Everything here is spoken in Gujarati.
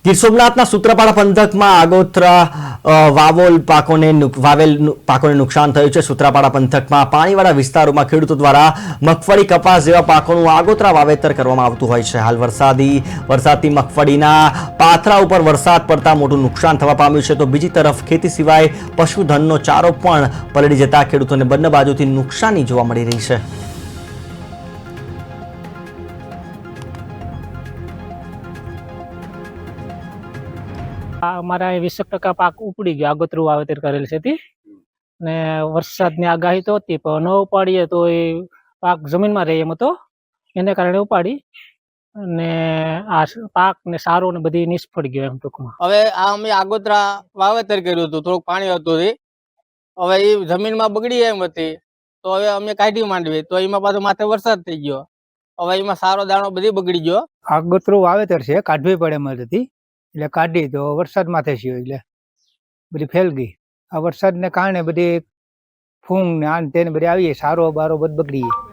ગીર સોમનાથના સૂત્રાપાડા પંથકમાં આગોતરા વાવેલ પાકોને નુકસાન થયું છે। સૂત્રાપાડા પંથકમાં પાણીવાળા વિસ્તારોમાં ખેડૂતો દ્વારા મગફળી, કપાસ જેવા પાકોનું આગોતરા વાવેતર કરવામાં આવતું હોય છે। હાલ વરસાદથી મગફળીના પાથરા ઉપર વરસાદ પડતા મોટું નુકસાન થવા પામ્યું છે, તો બીજી તરફ ખેતી સિવાય પશુધનનો ચારો પણ પલળી જતા ખેડૂતોને બંને બાજુથી નુકસાની જોવા મળી રહી છે। અમારા 20% પાક ઉપડી ગયો, આગોતરું વાવેતર કરેલ છે તે ને વરસાદની આગાહી તો હતી પણ ન ઉપાડીએ તો એ પાક જમીનમાં રહે એમ હતો, એને કારણે ઉપાડી અને આ પાક ને સારો ને બધી નિષ્ફળ ગયો એમ ટૂંકમાં। હવે આ અમે આગોતરા વાવેતર કર્યું હતું, થોડુંક પાણી હતું હવે એ જમીનમાં બગડી એમ હતી, તો હવે અમે કાઢી માંડવી તો એમાં પાછો માથે વરસાદ થઈ ગયો, હવે એમાં સારો દાણો બધી બગડી ગયો। આગોતરું વાવેતર છે, કાઢવી પડે એમ હતી એટલે કાઢી તો વરસાદ માથે થયો એટલે બધી ફેલ ગઈ। આ વરસાદને કારણે બધી ફૂંગ ને આન તેને બધી આવી, સારો બારો બધ બગડી ગઈ।